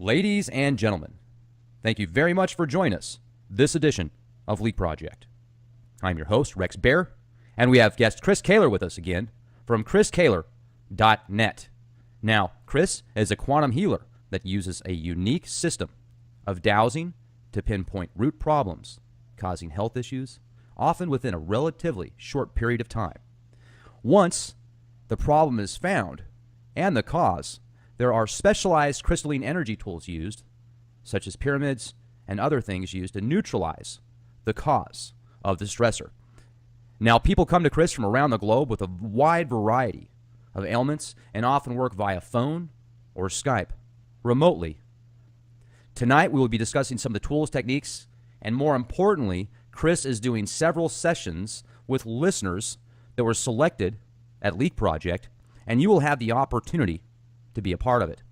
Ladies and gentlemen, thank you very much for joining us this edition of Leak Project. I'm your host, Rex Bear, and we have guest Chris Kehler with us again from chriskehler.net. Now, Chris is a quantum healer that uses a unique system of dowsing to pinpoint root problems causing health issues, often within a relatively short period of time. Once the problem is found and the cause, there are specialized crystalline energy tools used, such as pyramids and other things used to neutralize the cause of the stressor. Now, people come to Chris from around the globe with a wide variety of ailments and often work via phone or Skype remotely. Tonight, we will be discussing some of the tools, techniques, and more importantly, Chris is doing several sessions with listeners that were selected at Leak Project, and you will have the opportunity to be a part of it.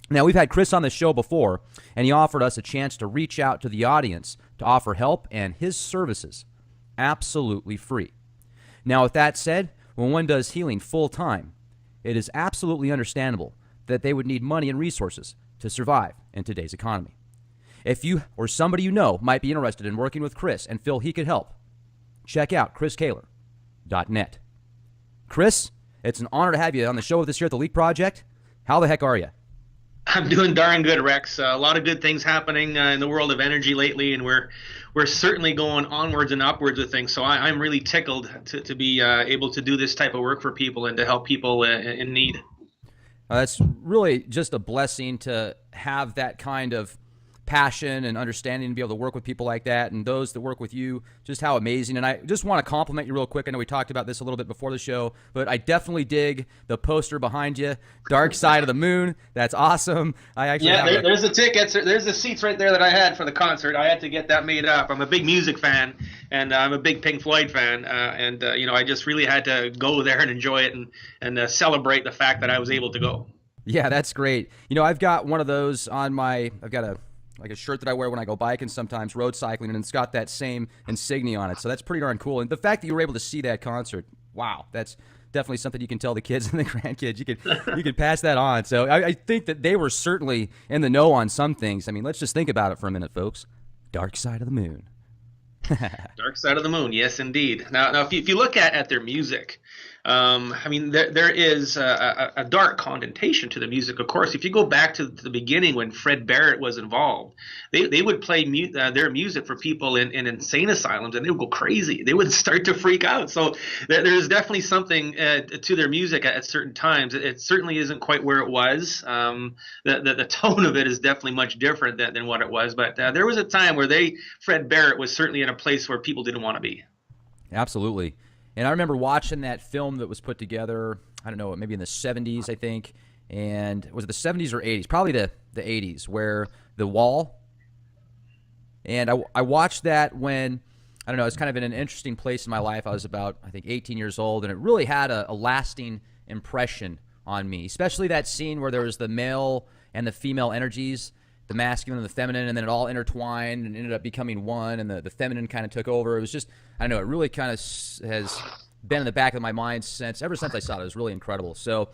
Now, we've had Chris on the show before, and he offered us a chance to reach out to the audience to offer help and his services absolutely free. Now, with that said, when one does healing full time, it is absolutely understandable that they would need money and resources to survive in today's economy. If you or somebody you know might be interested in working with Chris and feel he could help, check out chriskehler.net. Chris, it's an honor to have you on the show with us here at the Leak Project. How the heck are you? I'm doing darn good, Rex. A lot of good things happening in the world of energy lately, and we're certainly going onwards and upwards with things. So I'm really tickled to be able to do this type of work for people and to help people in need. That's really just a blessing to have that kind of passion and understanding to be able to work with people like that, and those that work with you, just how amazing. And I just want to compliment you real quick. I know we talked about this a little bit before the show, but I definitely dig the poster behind you, Dark Side of the Moon. That's awesome. There's the tickets. There's the seats right there that I had for the concert. I had to get that made up. I'm a big music fan, and I'm a big Pink Floyd fan, I just really had to go there and enjoy it and celebrate the fact that I was able to go. Yeah, that's great. I've got one of those on I've got a shirt that I wear when I go biking, sometimes road cycling, and it's got that same insignia on it. So that's pretty darn cool. And the fact that you were able to see that concert, wow, that's definitely something you can tell the kids and the grandkids. You can pass that on. So I think that they were certainly in the know on some things. I mean, let's just think about it for a minute, folks. Dark Side of the Moon. Dark Side of the Moon, yes, indeed. Now, if you look at their music, there is a dark connotation to the music. Of course, if you go back to the beginning when Fred Barrett was involved, they would play their music for people in insane asylums, and they would go crazy. They would start to freak out. So there's definitely something to their music at certain times. It certainly isn't quite where it was. The tone of it is definitely much different than what it was. But there was a time where Fred Barrett was certainly in a place where people didn't want to be. Absolutely. And I remember watching that film that was put together, I don't know, maybe in the 70s, I think. And was it the 70s or 80s? Probably the 80s, where The Wall. And I watched that when, I don't know, it's kind of in an interesting place in my life. I was about, I think, 18 years old, and it really had a lasting impression on me, especially that scene where there was the male and the female energies, the masculine and the feminine, and then it all intertwined and ended up becoming one, and the feminine kind of took over. It was just, I don't know, it really kind of has been in the back of my mind ever since I saw it. It was really incredible. So,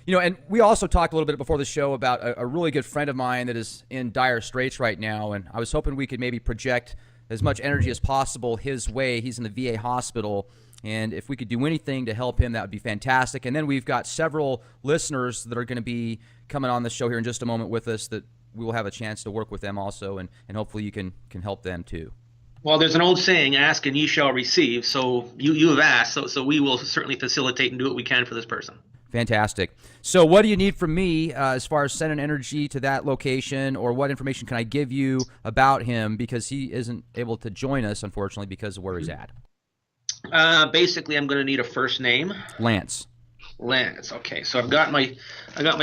and we also talked a little bit before the show about a really good friend of mine that is in dire straits right now, and I was hoping we could maybe project as much energy as possible his way. He's in the VA hospital, and if we could do anything to help him, that would be fantastic. And then we've got several listeners that are going to be coming on the show here in just a moment with us that we will have a chance to work with them also, and hopefully you can help them too. Well, there's an old saying, ask and ye shall receive. So you have asked, so we will certainly facilitate and do what we can for this person. Fantastic. So what do you need from me as far as sending energy to that location, or what information can I give you about him, because he isn't able to join us, unfortunately, because of where he's at? Basically, I'm going to need a first name. Lance. Lance. Okay, so I got my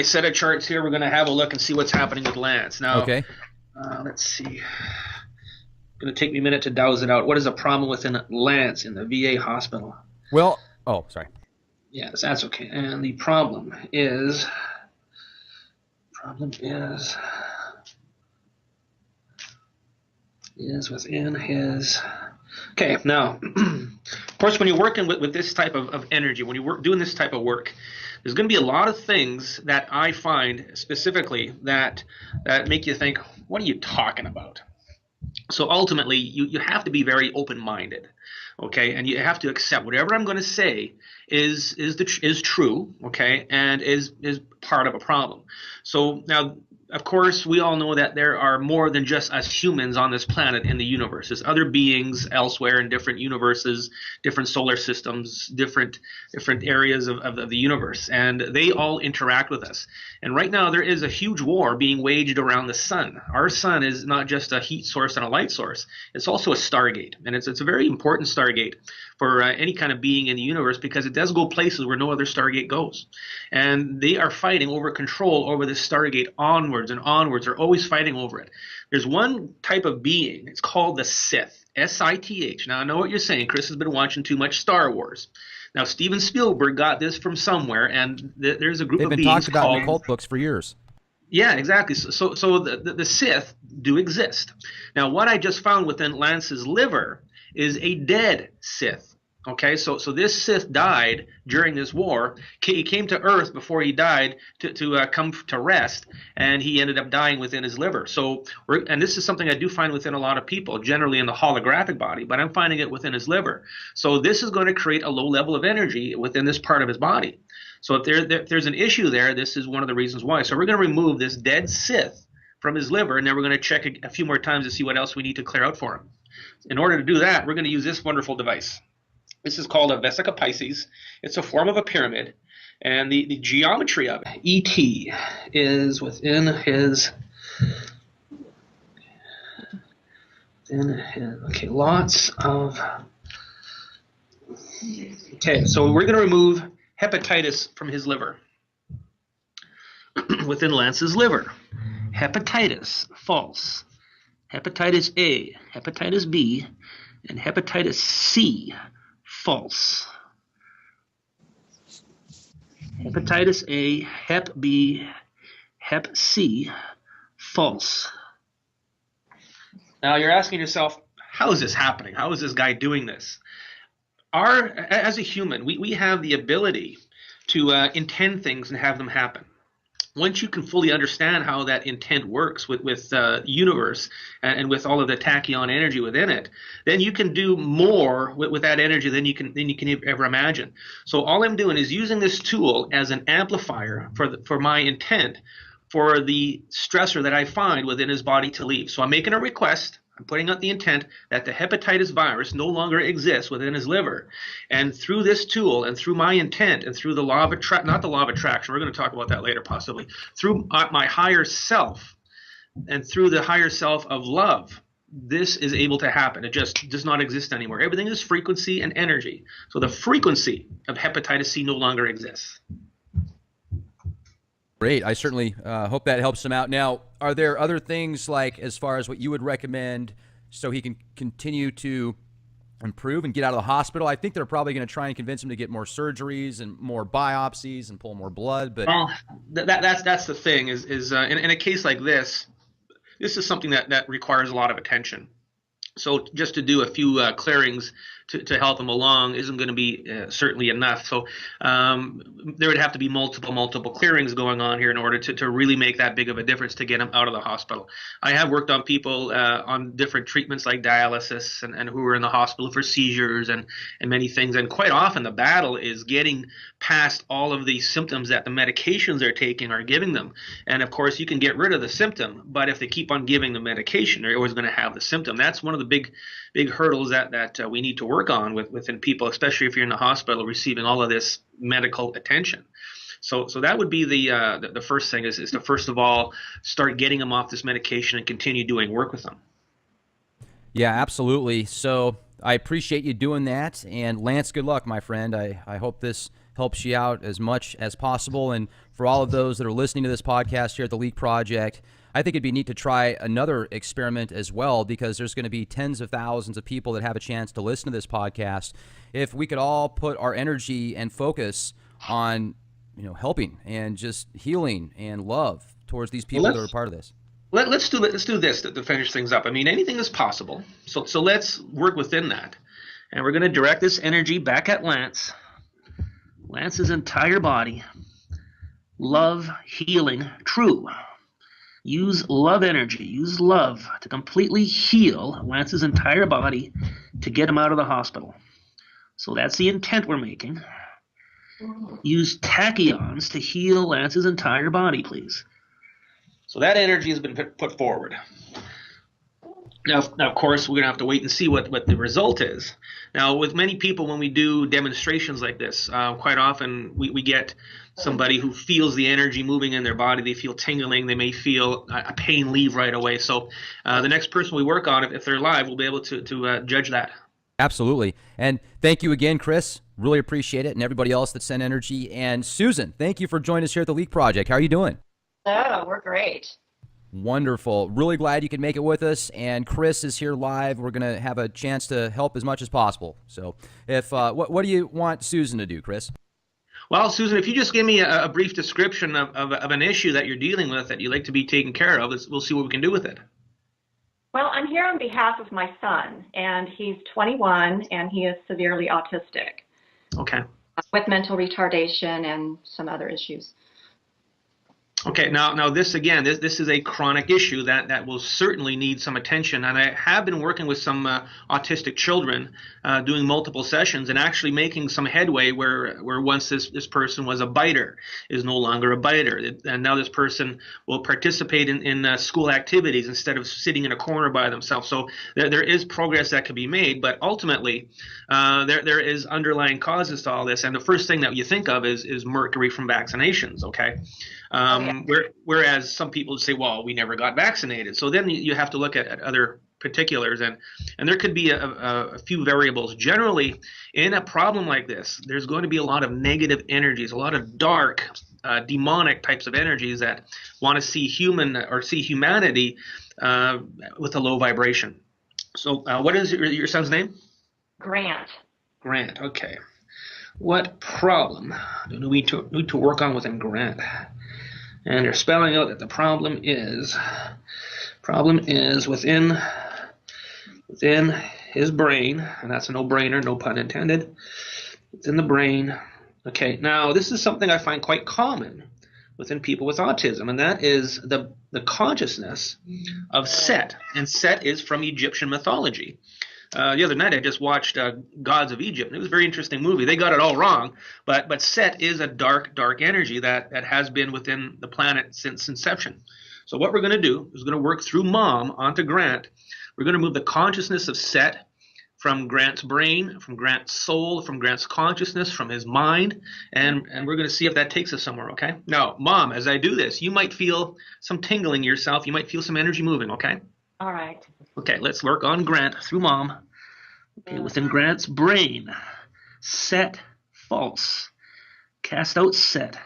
set of charts here. We're going to have a look and see what's happening with Lance. Now, okay. Let's see. It's going to take me a minute to douse it out. What is a problem within Lance in the VA hospital? Well, sorry. Yes, that's okay. And the problem is within his Okay, now, of course, when you're working with this type of energy, when you're doing this type of work, there's going to be a lot of things that I find specifically that make you think, what are you talking about? So ultimately, you have to be very open-minded, okay, and you have to accept whatever I'm going to say is true, okay, and is part of a problem. So now, of course, we all know that there are more than just us humans on this planet in the universe. There's other beings elsewhere in different universes, different solar systems, different areas of the universe, and they all interact with us. And right now, there is a huge war being waged around the sun. Our sun is not just a heat source and a light source; it's also a stargate, and it's a very important stargate for any kind of being in the universe because it does go places where no other stargate goes. And they are fighting over control over this stargate onwards and onwards. They're always fighting over it. There's one type of being. It's called the Sith, Sith. Now, I know what you're saying. Chris has been watching too much Star Wars. Now, Steven Spielberg got this from somewhere, and there's a group They've of been beings talked about called... in the cult books for years. Yeah, exactly. So the Sith do exist. Now, what I just found within Lance's liver is a dead Sith. Okay, so this Sith died during this war. He came to Earth before he died to come to rest, and he ended up dying within his liver. And this is something I do find within a lot of people, generally in the holographic body, but I'm finding it within his liver. So this is going to create a low level of energy within this part of his body. So if there's an issue there, this is one of the reasons why. So we're going to remove this dead Sith from his liver, and then we're going to check a few more times to see what else we need to clear out for him. In order to do that, we're going to use this wonderful device. This is called a Vesica Pisces. It's a form of a pyramid, and the geometry of it. ET is within his... Okay, lots of... Okay, so we're going to remove hepatitis from his liver. Within Lance's liver. Hepatitis, false. Hepatitis A, hepatitis B, and hepatitis C, false. Hepatitis A, Hep B, Hep C, false. Now you're asking yourself, how is this happening? How is this guy doing this? As a human, we have the ability to intend things and have them happen. Once you can fully understand how that intent works with the universe and with all of the tachyon energy within it, then you can do more with that energy than you can ever imagine. So all I'm doing is using this tool as an amplifier for my intent for the stressor that I find within his body to leave. So I'm making a request. I'm putting out the intent that the hepatitis virus no longer exists within his liver. And through this tool and through my intent and through the law of attraction, not the law of attraction, we're going to talk about that later possibly, through my higher self and through the higher self of love, this is able to happen. It just does not exist anymore. Everything is frequency and energy. So the frequency of hepatitis C no longer exists. Great. I certainly hope that helps him out. Now, are there other things like as far as what you would recommend so he can continue to improve and get out of the hospital? I think they're probably going to try and convince him to get more surgeries and more biopsies and pull more blood. But well, that's the thing is in a case like this is something that requires a lot of attention. So just to do a few clearings to help him along isn't going to be certainly enough. So there would have to be multiple clearings going on here in order to really make that big of a difference to get him out of the hospital. I have worked on people on different treatments like dialysis and who are in the hospital for seizures and many things. And quite often the battle is getting past all of the symptoms that the medications they're taking are giving them. And of course, you can get rid of the symptom, but if they keep on giving the medication, they're always going to have the symptom. That's one of the big hurdles that we need to work on within people, especially if you're in the hospital receiving all of this medical attention. So that would be the first thing is to first of all start getting them off this medication and continue doing work with them. Yeah, absolutely. So I appreciate you doing that. And Lance, good luck, my friend. I hope this helps you out as much as possible. And for all of those that are listening to this podcast here at the Leak Project, I think it'd be neat to try another experiment as well, because there's going to be tens of thousands of people that have a chance to listen to this podcast. If we could all put our energy and focus on, helping and just healing and love towards these people that are part of this. Let's do this to finish things up. I mean, anything is possible. So let's work within that. And we're going to direct this energy back at Lance. Lance's entire body. Love, healing, true. Use love energy. Use love to completely heal Lance's entire body to get him out of the hospital. So that's the intent we're making. Use tachyons to heal Lance's entire body, please. So that energy has been put forward. Now, of course, we're going to have to wait and see what the result is. Now, with many people, when we do demonstrations like this, quite often we get somebody who feels the energy moving in their body. They feel tingling. They may feel a pain leave right away. So the next person we work on, if they're live, we'll be able to judge that. Absolutely. And thank you again, Chris. Really appreciate it. And everybody else that sent energy. And Susan, thank you for joining us here at the Leak Project. How are you doing? Oh, we're great. Wonderful. Really glad you could make it with us. And Chris is here live. We're going to have a chance to help as much as possible. So if what do you want Susan to do, Chris? Well, Susan, if you just give me a brief description of an issue that you're dealing with that you'd like to be taken care of, we'll see what we can do with it. Well, I'm here on behalf of my son, and he's 21, and he is severely autistic. Okay. With mental retardation and some other issues. Okay, now this again, this is a chronic issue that will certainly need some attention, and I have been working with some autistic children, doing multiple sessions and actually making some headway where once this person was a biter is no longer a biter, and now this person will participate in school activities instead of sitting in a corner by themselves. So there is progress that can be made, but ultimately there is underlying causes to all this, and the first thing that you think of is mercury from vaccinations. Okay. Whereas some people say, well, we never got vaccinated. So then you have to look at other particulars, and there could be a few variables. Generally, in a problem like this, there's going to be a lot of negative energies, a lot of dark, demonic types of energies that want to see humanity with a low vibration. So what is your son's name? Grant. Grant, okay. What problem do we need to work on within Grant? And they're spelling out that the problem is within his brain, and that's a no-brainer, no pun intended. It's in the brain. Okay, now this is something I find quite common within people with autism, and that is the consciousness of Set, and Set is from Egyptian mythology. The other night I just watched Gods of Egypt, and it was a very interesting movie. They got it all wrong, but Set is a dark energy that has been within the planet since inception. So what we're going to do is we're going to work through Mom onto Grant. We're going to move the consciousness of Set from Grant's brain, from Grant's soul, from Grant's consciousness, from his mind, and we're going to see if that takes us somewhere, okay? Now, Mom, as I do this, you might feel some tingling yourself. You might feel some energy moving, okay? All right. Okay, let's work on Grant through Mom. Okay, within Grant's brain, Set, false. Cast out Set.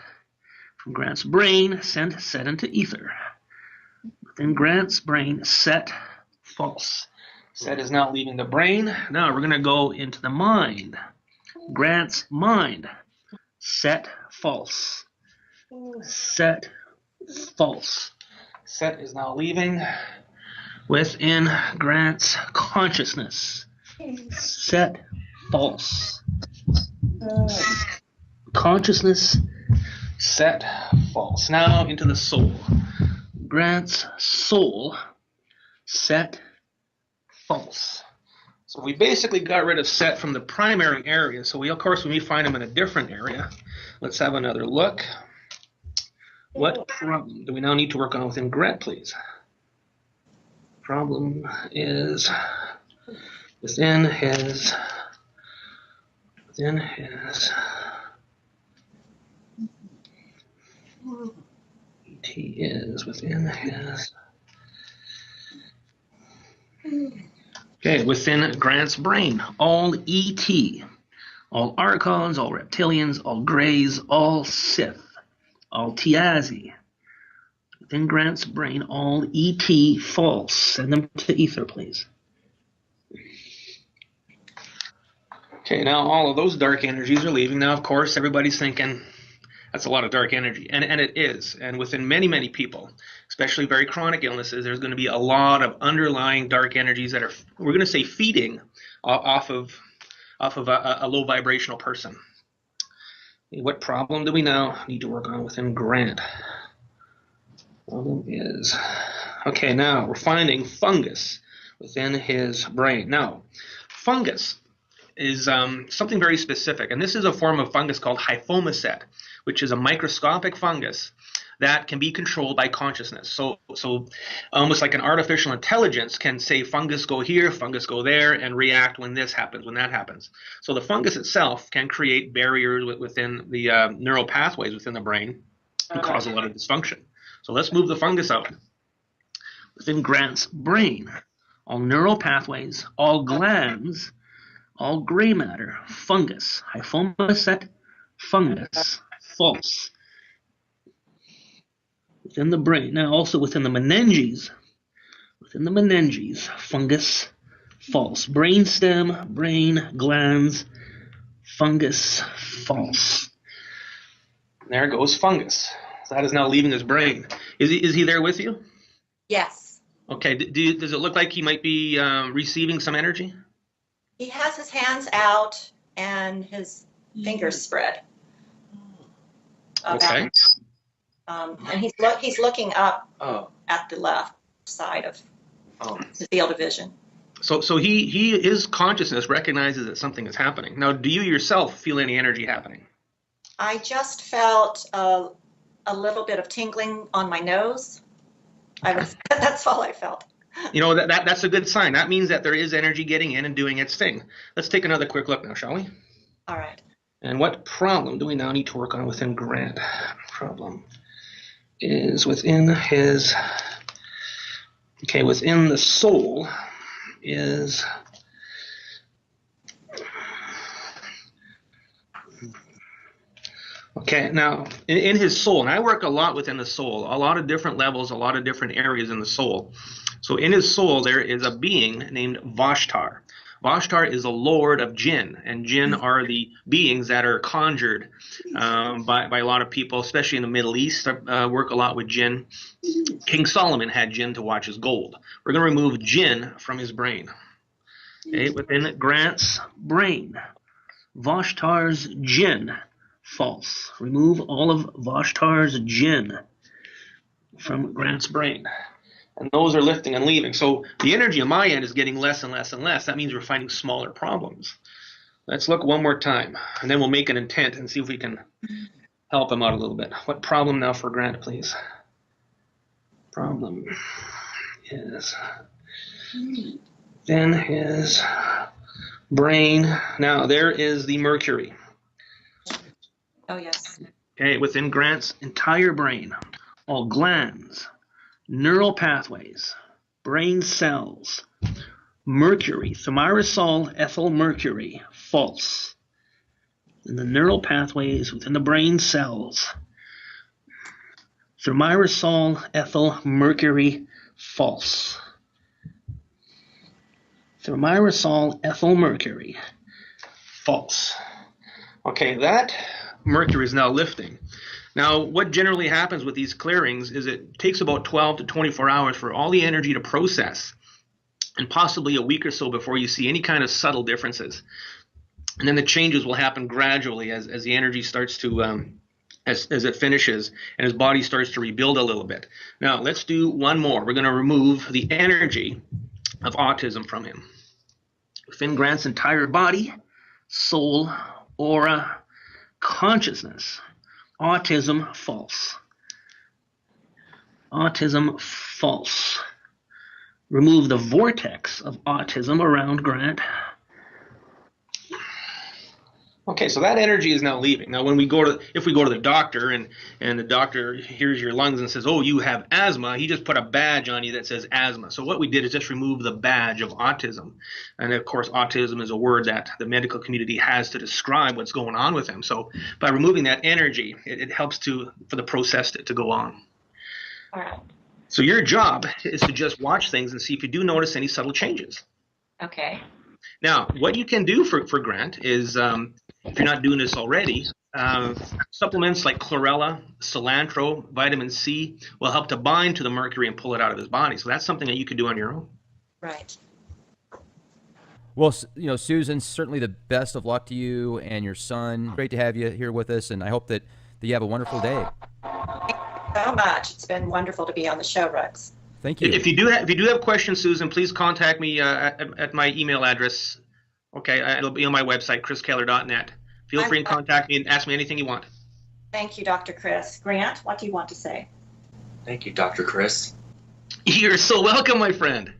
From Grant's brain, send Set into ether. Within Grant's brain, Set, false. Set is now leaving the brain. Now we're going to go into the mind. Grant's mind, Set, false. Set, false. Set is now leaving within Grant's consciousness. Set, false. Consciousness, Set, false. Now into the soul. Grant's soul, Set, false. So we basically got rid of Set from the primary area. So of course, we may find him in a different area. Let's have another look. What problem do we now need to work on within Grant, please? Problem is within his ET is within his. Okay, within Grant's brain, all ET, all Archons, all Reptilians, all Greys, all Sith, all Tiazi. Within Grant's brain, all ET, false. Send them to ether, please. Okay, now all of those dark energies are leaving. Now, of course, everybody's thinking, that's a lot of dark energy, and it is. And within many people, especially very chronic illnesses, there's going to be a lot of underlying dark energies that are, we're going to say, feeding off of off of a low vibrational person. What problem do we now need to work on within Grant? Problem is, okay, now we're finding fungus within his brain. Now, fungus is something very specific, and this is a form of fungus called hyphomycet, which is a microscopic fungus that can be controlled by consciousness. So almost like an artificial intelligence can say fungus go here, fungus go there, and react when this happens, when that happens. So the fungus itself can create barriers within the neural pathways within the brain and cause a lot of dysfunction. So let's move the fungus out. Within Grant's brain, all neural pathways, all glands, all gray matter, fungus, hyphomycet, fungus, false. Within the brain, now also within the meninges, fungus, false. Brain stem, brain, glands, fungus, false. There goes fungus. So that is now leaving his brain. Is he there with you? Yes. Okay. Does it look like he might be receiving some energy? He has his hands out and his fingers spread. Okay. And he's looking up at the left side of his field of vision. So his consciousness recognizes that something is happening. Now, do you yourself feel any energy happening? I just felt a little bit of tingling on my nose. That's all I felt. You know, that's a good sign. That means that there is energy getting in and doing its thing. Let's take another quick look now, shall we? All right. And what problem do we now need to work on within Grant? Problem is within his, within the soul is, now in his soul, and I work a lot within the soul, a lot of different levels, a lot of different areas in the soul. So in his soul, there is a being named Vashtar. Vashtar is a lord of jinn, and jinn are the beings that are conjured by a lot of people, especially in the Middle East. Work a lot with jinn. King Solomon had jinn to watch his gold. We're going to remove jinn from his brain. Okay, within Grant's brain, Vashtar's jinn, false. Remove all of Vashtar's jinn from Grant's brain. And those are lifting and leaving. So the energy on my end is getting less and less and less. That means we're finding smaller problems. Let's look one more time, and then we'll make an intent and see if we can help him out a little bit. What problem now for Grant, please? Problem is then his brain. Now there is the mercury. Oh, yes. Okay, within Grant's entire brain, all glands, neural pathways, brain cells, mercury, thimerosal ethyl mercury, false. In the neural pathways within the brain cells, thimerosal ethyl mercury, false. Thimerosal ethyl mercury, false. Okay, that mercury is now lifting. Now, what generally happens with these clearings is it takes about 12 to 24 hours for all the energy to process, and possibly a week or so before you see any kind of subtle differences. And then the changes will happen gradually as the energy starts to, as it finishes, and his body starts to rebuild a little bit. Now, let's do one more. We're going to remove the energy of autism from him. Within Grant's entire body, soul, aura, consciousness, autism, false. Autism, false. Remove the vortex of autism around Grant. Okay, so that energy is now leaving. Now, when if we go to the doctor and the doctor hears your lungs and says, "Oh, you have asthma," he just put a badge on you that says asthma. So what we did is just remove the badge of autism. And of course, autism is a word that the medical community has to describe what's going on with him. So by removing that energy, it helps for the process to go on. All right. So your job is to just watch things and see if you do notice any subtle changes. Okay. Now, what you can do for Grant is, if you're not doing this already, supplements like chlorella, cilantro, vitamin C will help to bind to the mercury and pull it out of his body. So that's something that you can do on your own. Right. Well, Susan, certainly the best of luck to you and your son. Great to have you here with us, and I hope that you have a wonderful day. So much. It's been wonderful to be on the show, Rex. Thank you. If you do have questions, Susan, please contact me at my email address. Okay, it'll be on my website, chriskehler.net. Feel free and contact me and ask me anything you want. Thank you, Dr. Chris. Grant, what do you want to say? Thank you, Dr. Chris. You're so welcome, my friend.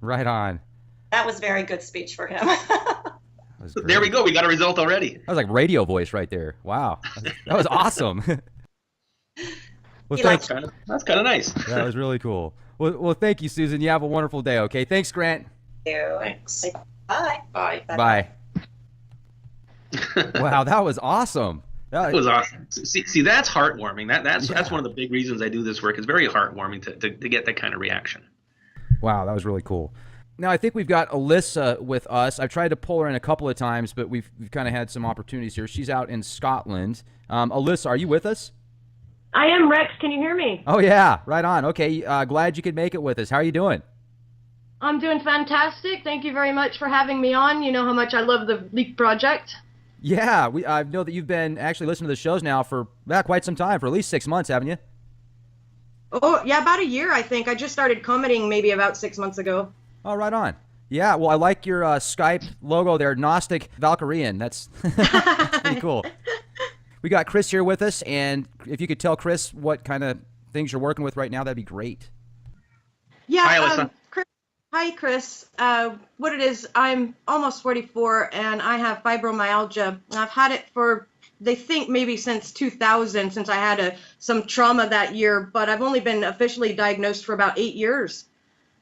Right on. That was very good speech for him. There we go. We got a result already. That was like radio voice right there. Wow. That was awesome. Well, that's kind of nice. That was really cool. Well, thank you, Susan. You have a wonderful day, okay? Thanks, Grant. Thanks. Bye. Bye. Bye. Wow, that was awesome. That was awesome. See, that's heartwarming. That's one of the big reasons I do this work. It's very heartwarming to get that kind of reaction. Wow, that was really cool. Now, I think we've got Alyssa with us. I've tried to pull her in a couple of times, but we've kind of had some opportunities here. She's out in Scotland. Alyssa, are you with us? I am, Rex. Can you hear me? Oh, yeah. Right on. Okay. Glad you could make it with us. How are you doing? I'm doing fantastic. Thank you very much for having me on. You know how much I love the Leak Project. Yeah. I know that you've been actually listening to the shows now for quite some time, for at least 6 months, haven't you? Oh, yeah, about a year, I think. I just started commenting maybe about 6 months ago. Oh, right on. Yeah, well, I like your Skype logo there, Gnostic Valkyrian. That's pretty cool. We got Chris here with us, and if you could tell Chris what kind of things you're working with right now, that'd be great. Yeah, hi, Alyssa. Hi, Chris. What it is, I'm almost 44, and I have fibromyalgia. I've had it for, they think maybe since 2000, since I had some trauma that year, but I've only been officially diagnosed for about 8 years.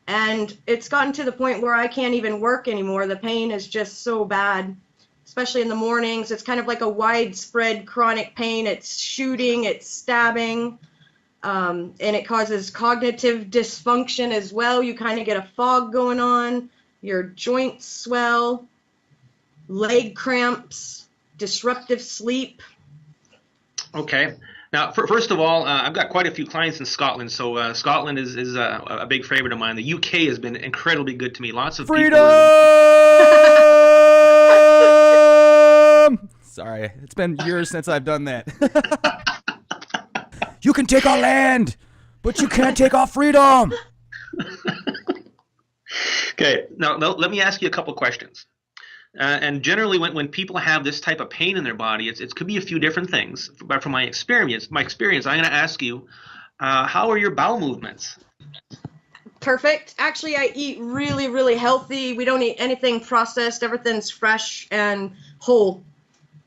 And it's gotten to the point where I can't even work anymore. The pain is just so bad, especially in the mornings. It's kind of like a widespread chronic pain. It's shooting, it's stabbing, and it causes cognitive dysfunction as well. You kind of get a fog going on. Your joints swell, leg cramps, disruptive sleep. Okay. Now, first of all, I've got quite a few clients in Scotland, so Scotland is a big favorite of mine. The UK has been incredibly good to me. Lots of freedom! Sorry, it's been years since I've done that. You can take our land, but you can't take our freedom. Okay, now let me ask you a couple questions. And generally, when people have this type of pain in their body, it could be a few different things. But from my experience, I'm going to ask you, how are your bowel movements? Perfect. Actually, I eat really, really healthy. We don't eat anything processed. Everything's fresh and whole.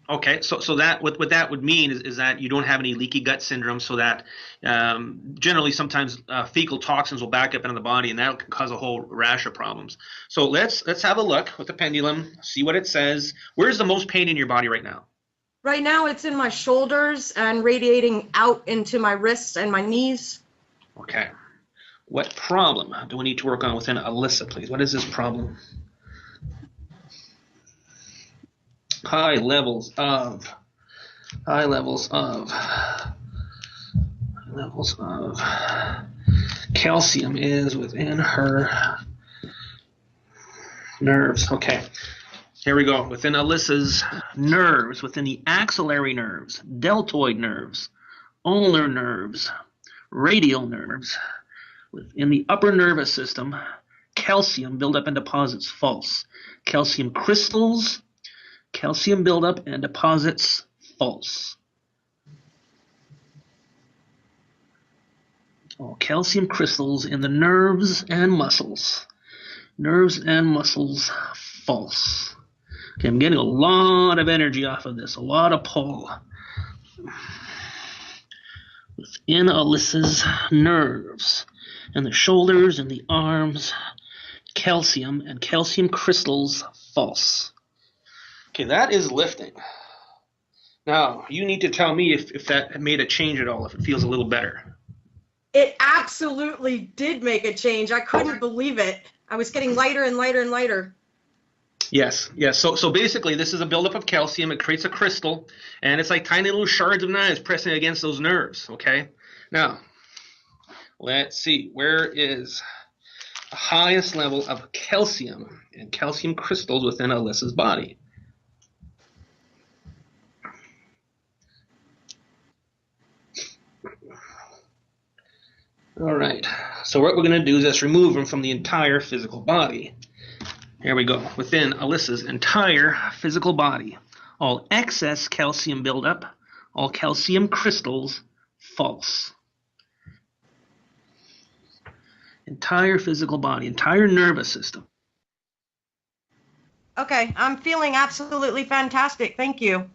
Okay, so that what that would mean is that you don't have any leaky gut syndrome, so that generally sometimes fecal toxins will back up into the body, and that can cause a whole rash of problems. So let's have a look with the pendulum, see what it says. Where's the most pain in your body right now? Right now it's in my shoulders and radiating out into my wrists and my knees. Okay. What problem do we need to work on within Alyssa, please? What is this problem? High levels of calcium is within her nerves. Okay, here we go. Within Alyssa's nerves, within the axillary nerves, deltoid nerves, ulnar nerves, radial nerves, within the upper nervous system, calcium buildup and deposits false. Calcium crystals, calcium buildup and deposits false. Oh, calcium crystals in the nerves and muscles. Nerves and muscles false. Okay, I'm getting a lot of energy off of this, a lot of pull. Within Alyssa's nerves and the shoulders and the arms, calcium and calcium crystals false. Okay, that is lifting. Now, you need to tell me if that made a change at all, if it feels a little better. It absolutely did make a change. I couldn't believe it. I was getting lighter and lighter and lighter. Yes. So basically, this is a buildup of calcium. It creates a crystal, and it's like tiny little shards of knives pressing against those nerves, okay? Now, let's see. Where is the highest level of calcium and calcium crystals within Alyssa's body. All right, so what we're going to do is just remove them from the entire physical body. Here we go, within Alyssa's entire physical body. All excess calcium buildup, all calcium crystals, false. Entire physical body, entire nervous system. Okay, I'm feeling absolutely fantastic. Thank you.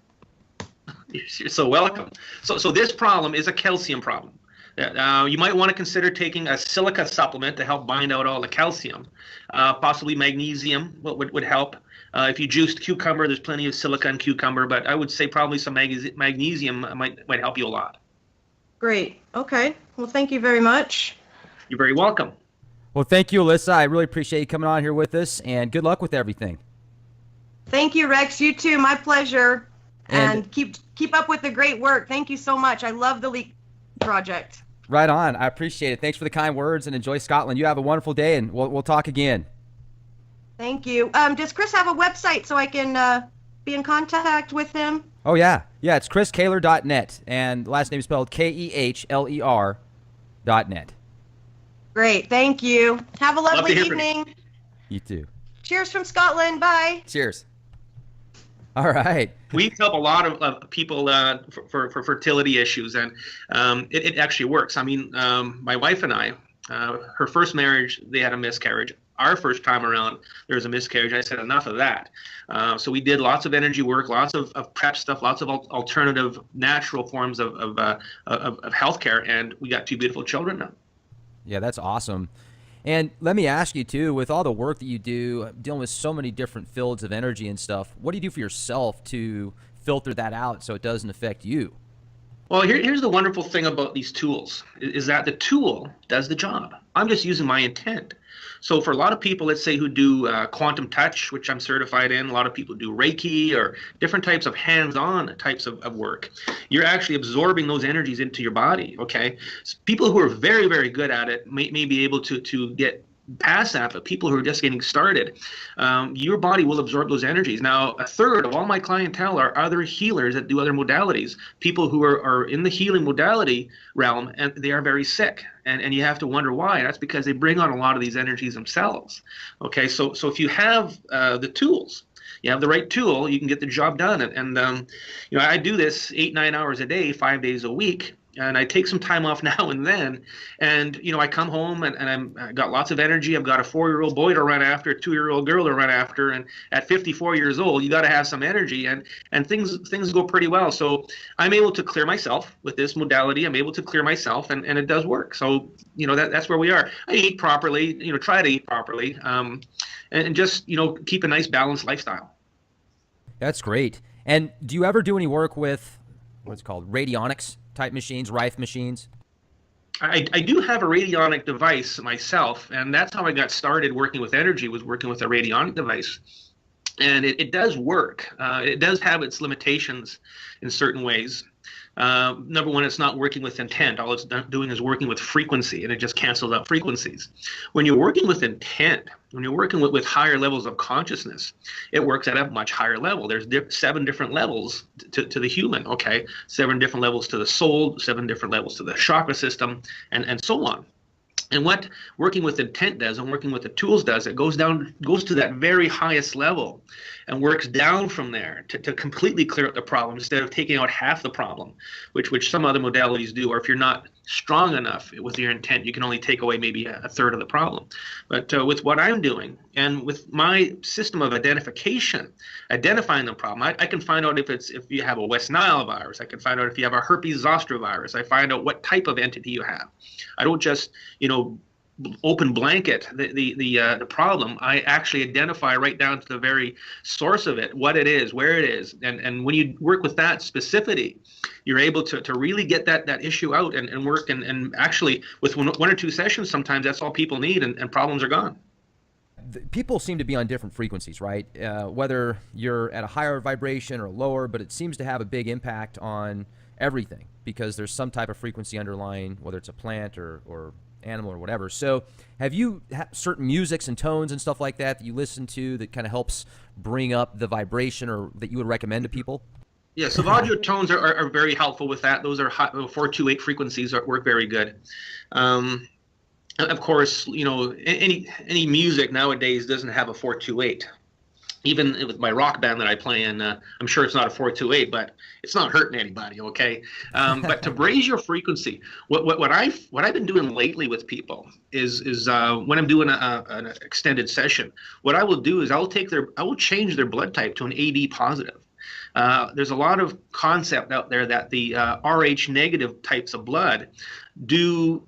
You're so welcome. So this problem is a calcium problem. You might want to consider taking a silica supplement to help bind out all the calcium. Possibly magnesium would help. If you juiced cucumber, there's plenty of silica in cucumber, but I would say probably some magnesium might help you a lot. Great. Okay. Well, thank you very much. You're very welcome. Well, thank you, Alyssa. I really appreciate you coming on here with us, and good luck with everything. Thank you, Rex. You too. My pleasure. And And keep up with the great work. Thank you so much. I love the Leak Project. right on. I appreciate it. Thanks for the kind words, and enjoy Scotland. You have a wonderful day, and we'll talk again. Thank you. Does Chris have a website so I can be in contact with him? Oh, yeah. Yeah, it's chriskehler.net, and the last name is spelled KEHLER.net. Great. Thank you. Have a Love to lovely hear from you. evening. You too. Cheers from Scotland. Bye. Cheers. All right. We help a lot of people for fertility issues, and it actually works. I mean, my wife and I, her first marriage, they had a miscarriage. Our first time around, there was a miscarriage. I said, enough of that. So we did lots of energy work, lots of prep stuff, lots of alternative, natural forms of healthcare, and we got 2 beautiful children now. Yeah, that's awesome. And let me ask you, too, with all the work that you do, dealing with so many different fields of energy and stuff, what do you do for yourself to filter that out so it doesn't affect you? Well, here's the wonderful thing about these tools, is that the tool does the job. I'm just using my intent. So for a lot of people, let's say, who do quantum touch, which I'm certified in, a lot of people do Reiki or different types of hands-on types of work. You're actually absorbing those energies into your body, okay? So people who are very, very good at it may be able to get past that, but people who are just getting started, your body will absorb those energies. Now, a third of all my clientele are other healers that do other modalities, people who are in the healing modality realm, and they are very sick. And you have to wonder why. That's because they bring on a lot of these energies themselves. Okay, so if you have the tools, you have the right tool, you can get the job done. And you know, I do this 8-9 hours a day, 5 days a week. And I take some time off now and then, and you know, I come home and I got lots of energy. I've got a 4-year-old boy to run after, a 2-year-old girl to run after, and at 54 years old, you got to have some energy, and things go pretty well. So I'm able to clear myself with this modality. I'm able to clear myself, and it does work. So you know, that's where we are. I eat properly, you know, try to eat properly, and just, you know, keep a nice balanced lifestyle. That's great. And do you ever do any work with what's called radionics type machines, Rife machines? I do have a radionic device myself, and that's how I got started working with energy, was working with a radionic device. And it does work. It does have its limitations in certain ways. Number one, it's not working with intent. All it's doing is working with frequency, and it just cancels out frequencies. When you're working with intent, when you're working with higher levels of consciousness, it works at a much higher level. There's 7 different levels to the human, okay? 7 different levels to the soul, 7 different levels to the chakra system, and so on. And what working with intent does, and working with the tools does, it goes to that very highest level and works down from there to completely clear up the problem, instead of taking out half the problem, which some other modalities do. Or if you're not strong enough with your intent, you can only take away maybe a third of the problem. But with what I'm doing, and with my system of identifying the problem, I can find out if you have a West Nile virus. I can find out if you have a herpes zoster virus. I find out what type of entity you have. I don't just, you know, open blanket the problem. I actually identify right down to the very source of it, what it is, where it is, and when you work with that specificity, you're able to really get that issue out and work, and actually with one or 2 sessions, sometimes that's all people need, and problems are gone. People seem to be on different frequencies, right? Whether you're at a higher vibration or lower, but it seems to have a big impact on everything, because there's some type of frequency underlying, whether it's a plant or animal or whatever. So have you certain musics and tones and stuff like that you listen to that kind of helps bring up the vibration, or that you would recommend to people? Yeah, so audio tones are very helpful with that. Those are 428 frequencies work very good. Of course, any music nowadays doesn't have a 428. Even with my rock band that I play in, I'm sure it's not a 428, but it's not hurting anybody, okay? But to raise your frequency, what I've been doing lately with people is when I'm doing an extended session, what I will do is I will change their blood type to an AD positive. There's a lot of concept out there that the Rh negative types of blood do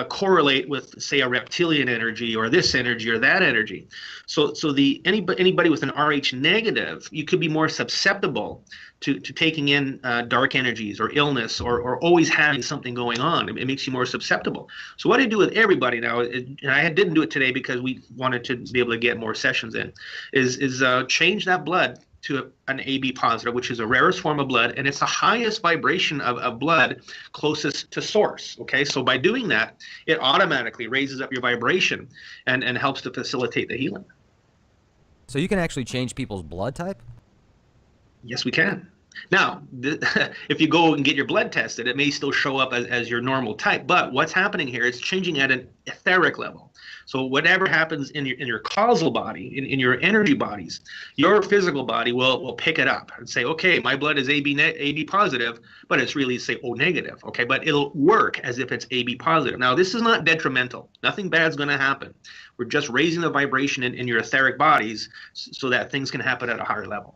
correlate with, say, a reptilian energy or this energy or that energy. So anybody with an Rh negative, you could be more susceptible to taking in dark energies or illness or always having something going on. It makes you more susceptible. So what I do with everybody now, and I didn't do it today because we wanted to be able to get more sessions in, is change that blood to an AB positive, which is a rarest form of blood, and it's the highest vibration of blood closest to source. Okay, so by doing that, it automatically raises up your vibration and helps to facilitate the healing. So you can actually change people's blood type? Yes, we can. Now, if you go and get your blood tested, it may still show up as your normal type, but what's happening here is changing at an etheric level. So whatever happens in your causal body, in your energy bodies, your physical body will pick it up and say, okay, my blood is AB positive, but it's really, say, O negative. Okay, but it'll work as if it's AB positive. Now, this is not detrimental. Nothing bad's going to happen. We're just raising the vibration in your etheric bodies so that things can happen at a higher level.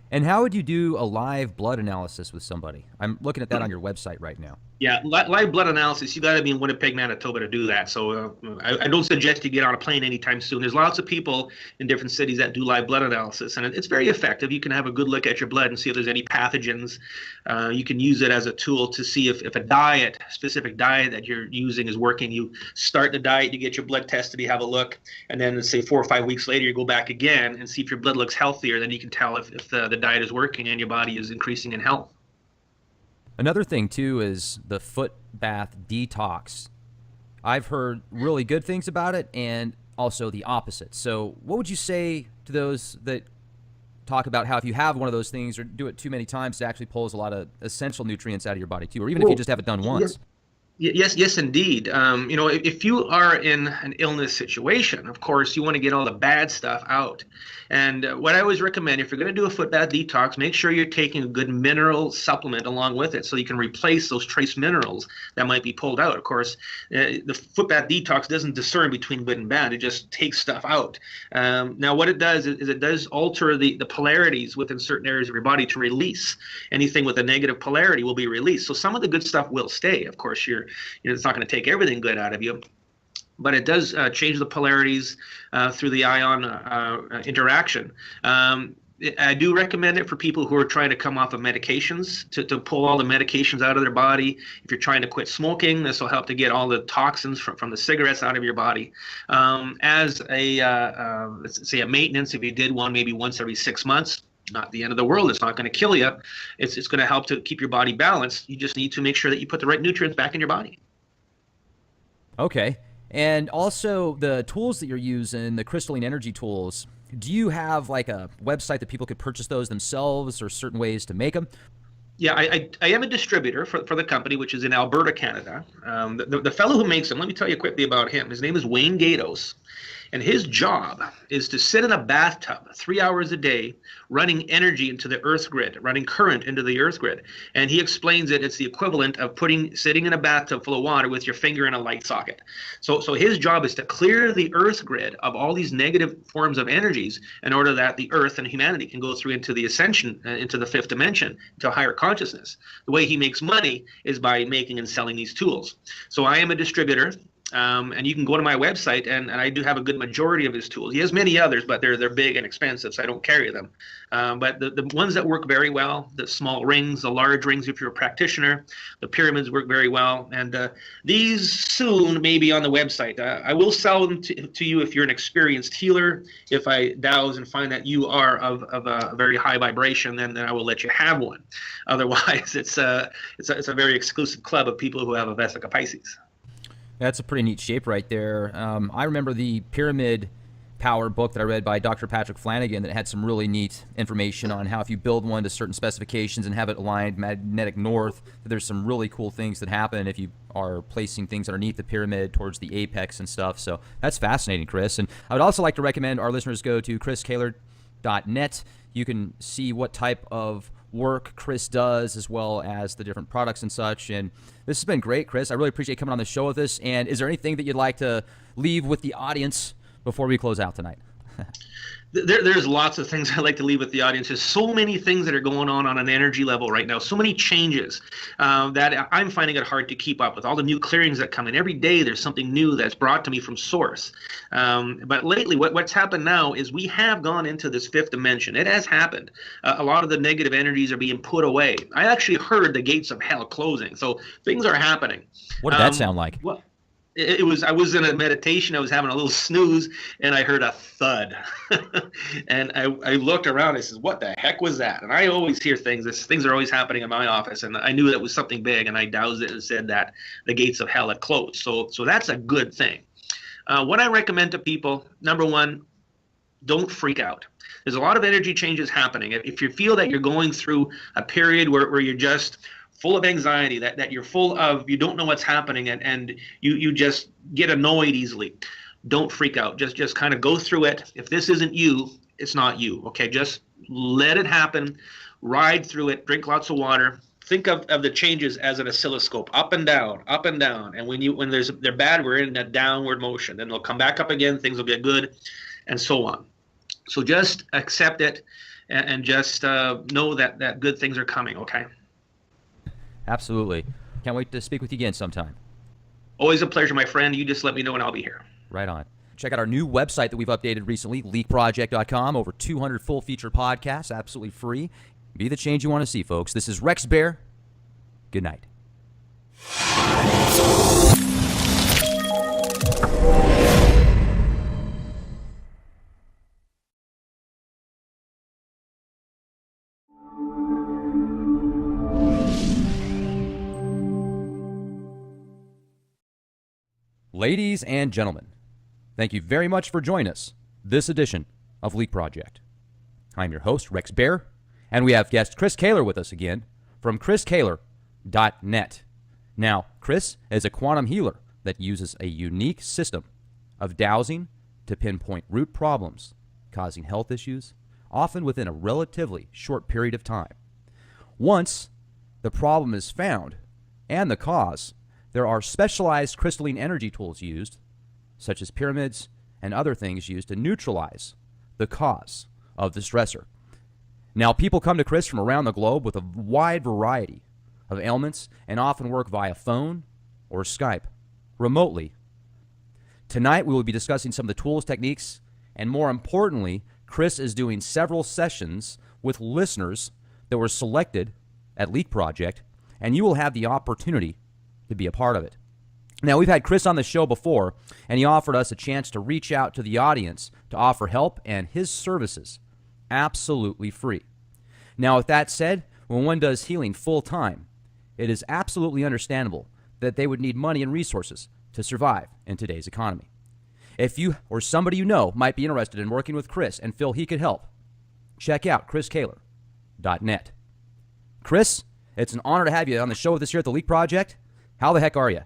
And how would you do a live blood analysis with somebody? I'm looking at that on your website right now. Yeah, live blood analysis, you got to be in Winnipeg, Manitoba to do that. So I don't suggest you get on a plane anytime soon. There's lots of people in different cities that do live blood analysis, and it's very effective. You can have a good look at your blood and see if there's any pathogens. You can use it as a tool to see if a specific diet that you're using is working. You start the diet, you get your blood tested, you have a look, and then let's say 4 or 5 weeks later, you go back again and see if your blood looks healthier. Then you can tell if the diet is working and your body is increasing in health. Another thing, too, is the foot bath detox. I've heard really good things about it and also the opposite. So what would you say to those that talk about how if you have one of those things or do it too many times, it actually pulls a lot of essential nutrients out of your body, too, or even if you just have it done once? Yes, indeed. If you are in an illness situation, of course, you want to get all the bad stuff out. And what I always recommend, if you're going to do a foot bath detox, make sure you're taking a good mineral supplement along with it so you can replace those trace minerals that might be pulled out. Of course, the foot bath detox doesn't discern between good and bad. It just takes stuff out. Now, what it does is it does alter the polarities within certain areas of your body to release. Anything with a negative polarity will be released. So some of the good stuff will stay. Of course, it's not going to take everything good out of you, but it does change the polarities through the ion interaction. I do recommend it for people who are trying to come off of medications to pull all the medications out of their body. If you're trying to quit smoking, this will help to get all the toxins from the cigarettes out of your body. As let's say a maintenance, if you did one maybe once every 6 months, not the end of the world. It's not going to kill you. It's going to help to keep your body balanced. You just need to make sure that you put the right nutrients back in your body. Okay. And also the tools that you're using, the crystalline energy tools, do you have like a website that people could purchase those themselves or certain ways to make them? Yeah, I am a distributor for the company, which is in Alberta, Canada. The fellow who makes them, let me tell you quickly about him. His name is Wayne Gatos. And his job is to sit in a bathtub 3 hours a day, running energy into the earth grid, running current into the earth grid. And he explains it's the equivalent of sitting in a bathtub full of water with your finger in a light socket. So his job is to clear the earth grid of all these negative forms of energies in order that the earth and humanity can go through into the ascension, into the fifth dimension, into higher consciousness. The way he makes money is by making and selling these tools. So I am a distributor. And you can go to my website, and I do have a good majority of his tools. He has many others, but they're big and expensive, so I don't carry them. But the ones that work very well, the small rings, the large rings if you're a practitioner, the pyramids work very well. And these soon may be on the website. I will sell them to you if you're an experienced healer. If I douse and find that you are of a very high vibration, then I will let you have one. Otherwise, it's a very exclusive club of people who have a Vesica Pisces. That's a pretty neat shape right there. I remember the Pyramid Power book that I read by Dr. Patrick Flanagan that had some really neat information on how if you build one to certain specifications and have it aligned magnetic north, that there's some really cool things that happen if you are placing things underneath the pyramid towards the apex and stuff. So that's fascinating, Chris. And I would also like to recommend our listeners go to chriskehler.net. You can see what type of work Chris does as well as the different products and such. And this has been great, Chris. I really appreciate coming on the show with us. And is there anything that you'd like to leave with the audience before we close out tonight? There's lots of things I'd like to leave with the audience. There's so many things that are going on an energy level right now, so many changes that I'm finding it hard to keep up with. All the new clearings that come in. Every day there's something new that's brought to me from source. But lately what's happened now is we have gone into this fifth dimension. It has happened. A lot of the negative energies are being put away. I actually heard the gates of hell closing. So things are happening. What did that sound like? Well, I was in a meditation. I was having a little snooze, and I heard a thud. And I looked around. I said, "What the heck was that?" And I always hear things. Things are always happening in my office, and I knew that was something big. And I doused it and said that the gates of hell had closed. So that's a good thing. What I recommend to people: number one, don't freak out. There's a lot of energy changes happening. If you feel that you're going through a period where you're just full of anxiety, that you're full of, you don't know what's happening, and you just get annoyed easily, don't freak out. Just kind of go through it. If this isn't you, it's not you. Okay, just let it happen. Ride through it. Drink lots of water. Think of the changes as an oscilloscope, up and down, up and down. And when they're bad, we're in that downward motion. Then they'll come back up again. Things will get good, and so on. So just accept it, and just know that good things are coming. Okay. Absolutely. Can't wait to speak with you again sometime. Always a pleasure, my friend. You just let me know and I'll be here. Right on. Check out our new website that we've updated recently, leakproject.com. Over 200 full-feature podcasts, absolutely free. Be the change you want to see, folks. This is Rex Bear. Good night. Ladies and gentlemen, thank you very much for joining us this edition of Leak Project. I'm your host, Rex Bear, and we have guest Chris Kehler with us again from chriskehler.net. Now, Chris is a quantum healer that uses a unique system of dowsing to pinpoint root problems causing health issues, often within a relatively short period of time. Once the problem is found and the cause, there are specialized crystalline energy tools used, such as pyramids and other things used to neutralize the cause of the stressor. Now, people come to Chris from around the globe with a wide variety of ailments and often work via phone or Skype, remotely. Tonight, we will be discussing some of the tools, techniques, and more importantly, Chris is doing several sessions with listeners that were selected at Leak Project, and you will have the opportunity to be a part of it. Now, we've had Chris on the show before, and he offered us a chance to reach out to the audience to offer help and his services absolutely free. Now, with that said, when one does healing full time, it is absolutely understandable that they would need money and resources to survive in today's economy. If you or somebody you know might be interested in working with Chris and feel he could help, check out chriskehler.net. Chris, it's an honor to have you on the show with us here at the Leak Project. How the heck are you?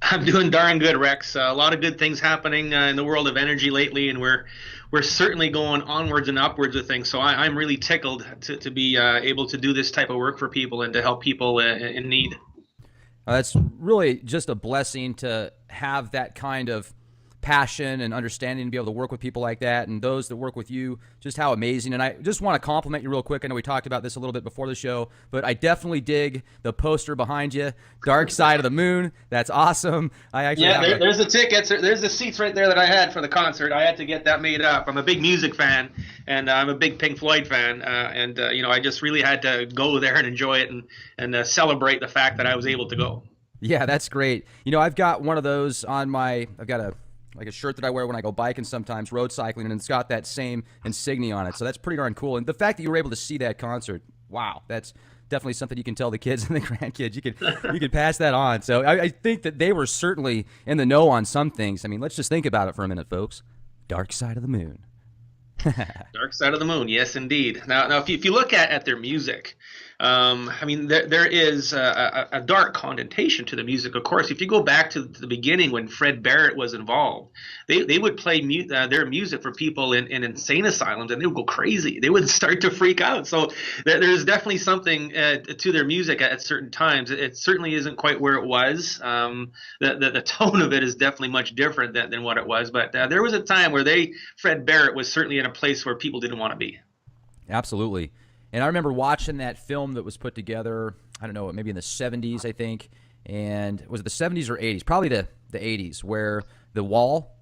I'm doing darn good, Rex. A lot of good things happening in the world of energy lately, and we're certainly going onwards and upwards with things. So I'm really tickled to be able to do this type of work for people and to help people in need. That's really just a blessing to have that kind of passion and understanding to be able to work with people like that, and those that work with you, just how amazing. And I just want to compliment you real quick. I know we talked about this a little bit before the show, but I definitely dig the poster behind you, Dark Side of the Moon. That's awesome. I actually there's the tickets. There's the seats right there that I had for the concert. I had to get that made up. I'm a big music fan, and I'm a big Pink Floyd fan, and I just really had to go there and enjoy it and celebrate the fact that I was able to go. Yeah, that's great. I've got one of those on I've got a shirt that I wear when I go biking sometimes, road cycling, and it's got that same insignia on it. So that's pretty darn cool. And the fact that you were able to see that concert, wow, that's definitely something you can tell the kids and the grandkids. You can pass that on. So I think that they were certainly in the know on some things. I mean, let's just think about it for a minute, folks. Dark Side of the Moon. Dark Side of the Moon, yes, indeed. Now if you look at their music, I mean, there is a dark connotation to the music. Of course, if you go back to the beginning when Fred Barrett was involved, they would play their music for people in insane asylums, and they would go crazy. They would start to freak out. So there's definitely something to their music at certain times. It certainly isn't quite where it was. The tone of it is definitely much different than what it was. But there was a time where Fred Barrett was certainly in a place where people didn't want to be. Absolutely. And I remember watching that film that was put together, I don't know, maybe in the 70s, I think. And was it the 70s or 80s? Probably the 80s, where The Wall.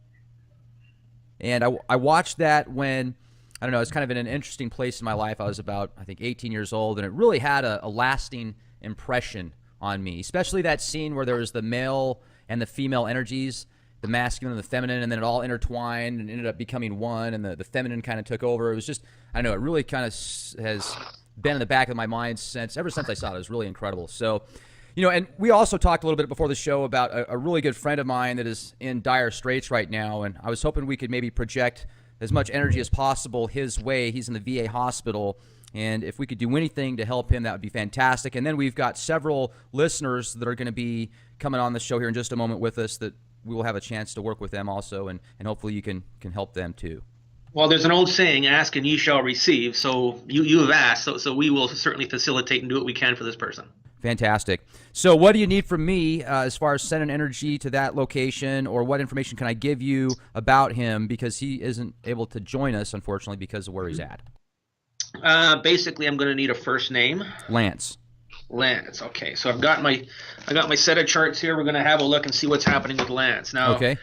And I watched that when, I don't know, I was kind of in an interesting place in my life. I was about, I think, 18 years old, and it really had a lasting impression on me, especially that scene where there was the male and the female energies, the masculine and the feminine, and then it all intertwined and ended up becoming one, and the feminine kind of took over. It was just, I don't know, it really kind of has been in the back of my mind ever since I saw it. It was really incredible. So, you know, and we also talked a little bit before the show about a really good friend of mine that is in dire straits right now, and I was hoping we could maybe project as much energy as possible his way. He's in the VA hospital, and if we could do anything to help him, that would be fantastic. And then we've got several listeners that are going to be coming on the show here in just a moment with us that we will have a chance to work with them also, and hopefully you can help them too. Well, there's an old saying, ask and ye shall receive. So you have asked, so we will certainly facilitate and do what we can for this person. Fantastic. So what do you need from me as far as sending energy to that location, or what information can I give you about him, because he isn't able to join us, unfortunately, because of where he's at? Basically, I'm going to need a first name. Lance. Lance. Okay, so I got my set of charts here. We're going to have a look and see what's happening with Lance. Now, okay.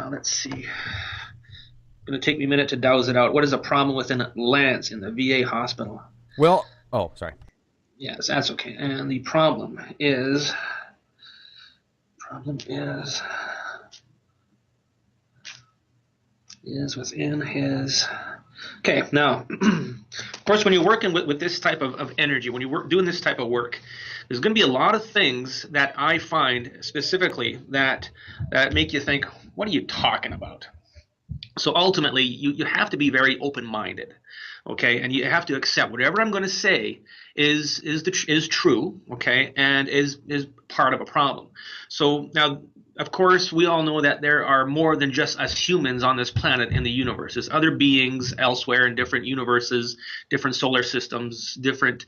Let's see. It's going to take me a minute to douse it out. What is the problem within Lance in the VA hospital? Well, sorry. Yes, that's okay. And the problem is within his. Okay, now, of course, when you're working with this type of energy, when you're doing this type of work, there's going to be a lot of things that I find specifically that make you think, what are you talking about? So ultimately, you have to be very open-minded, okay? And you have to accept whatever I'm going to say is true, okay, and is part of a problem. So now, of course, we all know that there are more than just us humans on this planet in the universe. There's other beings elsewhere in different universes, different solar systems, different